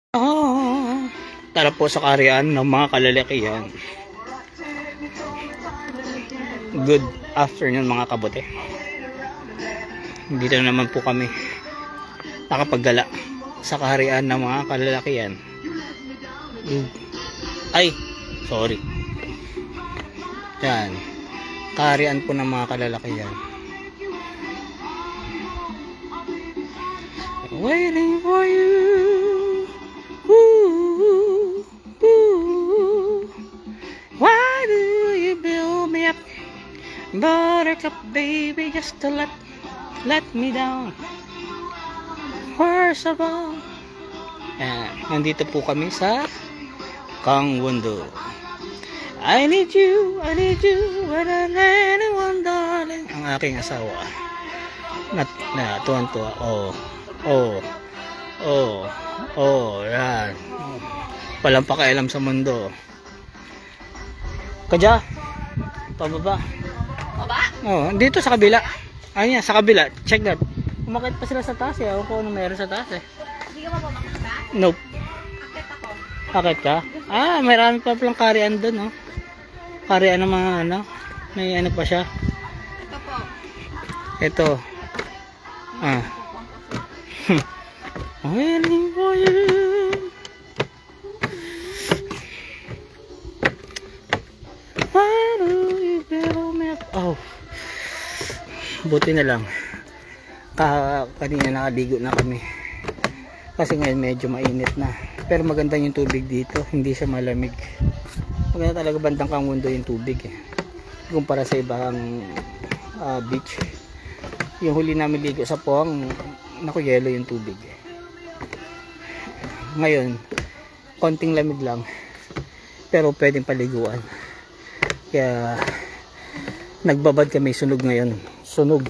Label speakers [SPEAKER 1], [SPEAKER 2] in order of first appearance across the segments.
[SPEAKER 1] Tara po sa karian ng mga kalalakihan. Good afternoon mga kabote. Dito naman po kami nakapaggala sa karian ng mga kalalakihan. Ay, sorry. Yan, karian po ng mga kalalakihan. Waiting for you. Ooh, ooh. Why do you build me up, buttercup baby, just to let me down? First of all, nandito po kami sa Kangwon-do. I need you more than anyone, darling. Ang aking asawa na tuwan-tuwa. Yan. Walang pakialam sa mundo. Kadya, pababa. Oh, dito sa kabila. Ayun, sa kabila. Check that. Umakit pa sila sa taas eh. Ako kung ano meron sa taas eh.
[SPEAKER 2] Hindi ka mapamakita?
[SPEAKER 1] Nope.
[SPEAKER 2] Akit ako.
[SPEAKER 1] Akit ka? Marami pa palang karian doon, oh. Karian ng mga ano. May ano pa siya.
[SPEAKER 2] Ito po.
[SPEAKER 1] Ito. Waiting for you. Why do you build me up? Oh. Buti na lang. Kanina nakaligo na kami. Kasi ngayon medyo mainit na. Pero maganda yung tubig dito. Hindi siya malamig. Maganda talaga bandang Kangwon-do yung tubig eh. Kumpara sa ibang beach. Yung huli namin ligo sa Poang, nakuyelo yung tubig eh. Ngayon, konting lamig lang. Pero pwedeng paliguan. Kaya nagbabad kami sunog ngayon. Sunog.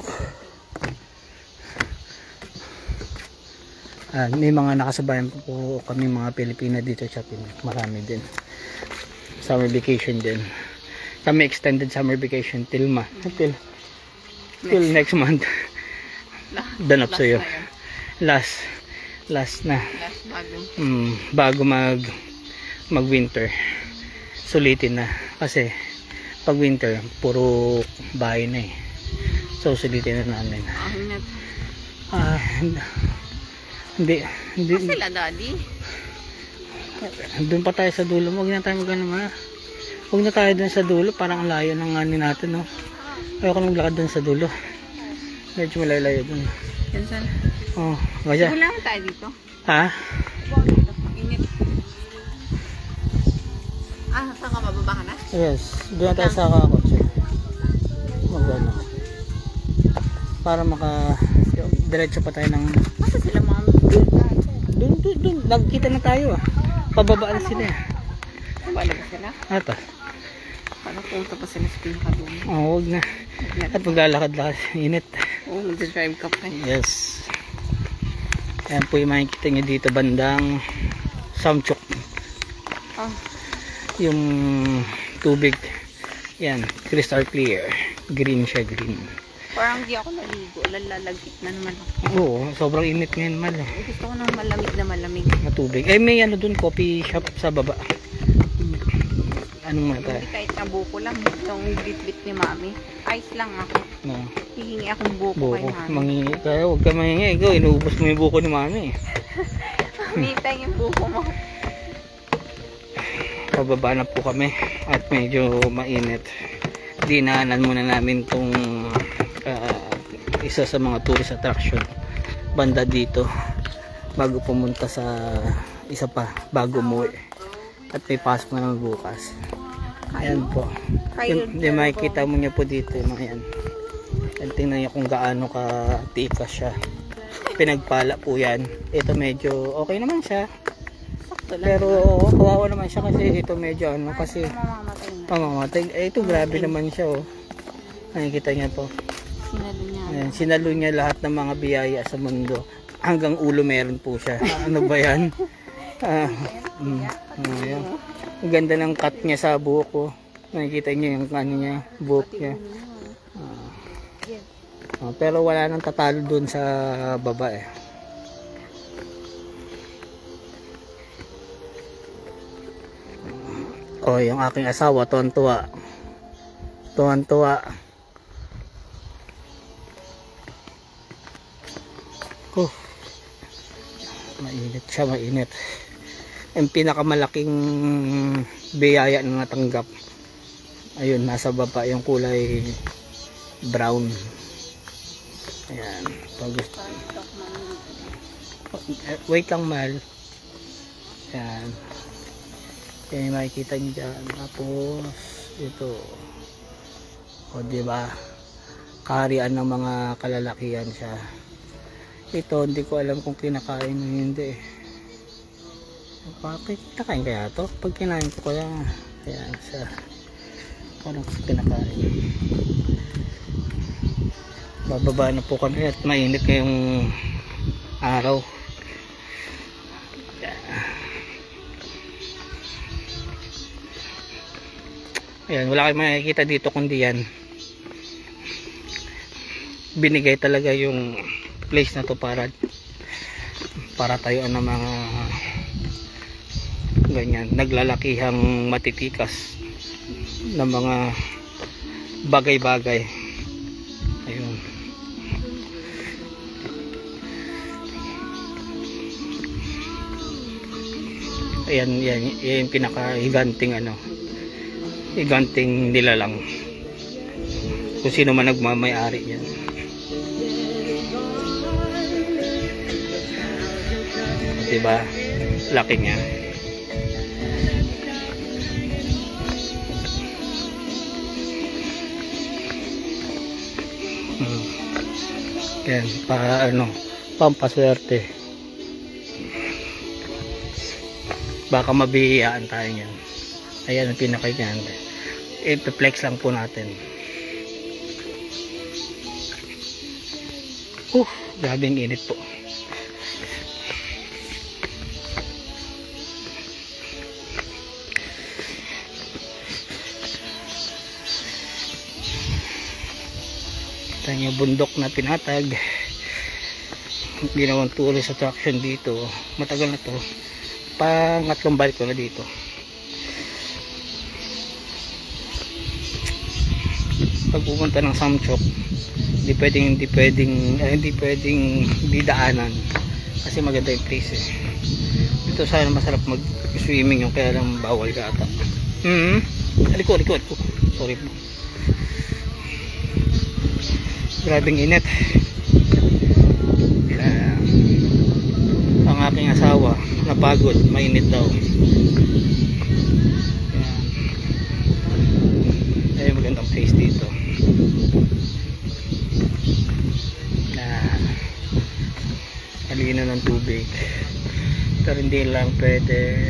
[SPEAKER 1] May mga nakasabayan po kami mga Pilipina dito sa Pinas. Marami din. Summer vacation din. Kami extended summer vacation till next month. Danap sa'yo. Last na. Bago mag winter. Sulitin na. Kasi pag winter, puro bahay na eh. So sulitin na namin. Hindi.
[SPEAKER 2] Sila daddy?
[SPEAKER 1] Doon pa tayo sa dulo. Huwag na tayo huwag na tayo doon sa dulo. Parang layo ng ani natin, no? Ayoko nang lakad doon sa dulo. Medyo malalayo doon.
[SPEAKER 2] Yan saan?
[SPEAKER 1] Kaya.
[SPEAKER 2] Wala lang tayo dito.
[SPEAKER 1] Ha?
[SPEAKER 2] Dito. Init. Saan ka? Mababa ka na?
[SPEAKER 1] Yes. Doon na tayo sa kakotse. Magano. Para diretso pa tayo ng...
[SPEAKER 2] Masa sila mga
[SPEAKER 1] Doon. Nagkita na tayo ah. Pababaan sila eh.
[SPEAKER 2] Bala ba sila?
[SPEAKER 1] Ata.
[SPEAKER 2] Paano punta pa sila sa pinakadumi?
[SPEAKER 1] Huwag na. At maglalakad-lakad. Init.
[SPEAKER 2] Mag-drive ka pa.
[SPEAKER 1] Yes. Ayan po yung makikita nyo dito bandang Samchuk. Yung tubig. Yan. Crystal clear. Green siya. Green.
[SPEAKER 2] Parang di ako naligo. Lalagkit na naman ako.
[SPEAKER 1] Oo. Sobrang init ngayon man eh.
[SPEAKER 2] Gusto ko ng malamig.
[SPEAKER 1] Na tubig. May ano dun. Coffee shop sa baba. Anong mga tayo?
[SPEAKER 2] Hindi kahit na buko lang. Yung bit-bit ni mami. Ice lang ako.
[SPEAKER 1] No.
[SPEAKER 2] Hihingi akong buko kay mami.
[SPEAKER 1] Mangingi kaya. Huwag ka mangingi. Ikaw, inuubos mo yung buko ni mami.
[SPEAKER 2] Hinitay yung buko mo.
[SPEAKER 1] Pababa na po kami. At medyo mainit. Dinaanan muna namin tong isa sa mga tourist attraction. Banda dito. Bago pumunta sa isa pa. Bago umuwi. At may pasok na naman bukas. Ayan po. Yung makikita mo niya po dito. Ayan. Tingnan niyo kung gaano ka tikas siya. Pinagpala po yan. Ito medyo okay naman siya. Pero kawawa naman siya kasi ito medyo ano kasi mamamatay. Ito grabe naman siya oh. Nakikita niya po. Ayan, sinalo niya lahat ng mga biyaya sa mundo. Hanggang ulo meron po siya. Ano ba yan? Ayan. Ang ganda ng cut niya sa buhok ko. Nakikita niyo yung ano niya, buhok niya. Pero wala nang tatalo dun sa baba eh. Oh, yung aking asawa, tuwan-tuwa. Tuwan-tuwa. Oh, mainit siya, mainit. Ang pinakamalaking biyaya na natanggap, ayun, nasa baba, yung kulay brown. Ayan, pag wait lang, mahal. Ayan, yan, makikita nyo dyan. Tapos ito, o diba, kaharian ng mga kalalakihan siya. Ito, hindi ko alam kung kinakain o hindi. Bakit kinakain kaya to? Pag kinain ko kaya, ayan siya, parang kinakain. Bababa na po kami at mainit ngayong araw. Ayan, wala kayong makikita dito kundi yan. Binigay talaga yung place na to para tayuan ng mga ganyan, naglalakihang matitikas ng mga bagay-bagay. Ayun. Ayan, yan yung pinaka-higanting higanting nilalang. Kung sino man nagmamay-ari yan. Diba? Laki niya. Yan, pampaswerte. Baka mabihiyaan tayo yan. Ayan ang pinakaganda. I-flex lang po natin. Grabing init po. Ito yung bundok na pinatag. Ginawang tourist attraction dito. Matagal na to. Pangatlong balik ko na dito. Pag pupunta ng Samchok, hindi pwedeng didaanan kasi maganda yung place eh. Dito sana masarap mag swimming yung, kaya lang bawal ka ata. Aliko. Sorry po. Grabing init. Ang aking asawa napagod, mainit daw. Ay, magandang place dito. Halina ng tubig, pero hindi lang pwede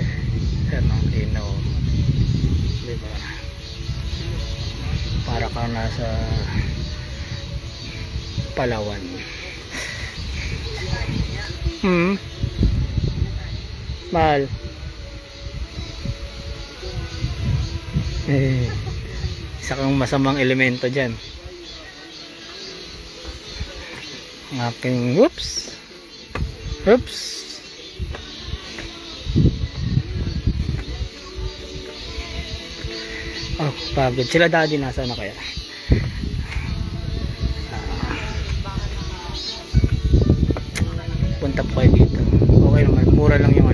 [SPEAKER 1] linaw, diba? Para kang nasa Palawan. Mahal. Isa kang masamang elemento dyan. Ang aking oops. Oh, pagod. Sila daddy nasa na kaya? Punta po kayo dito. Okay naman, mura lang yung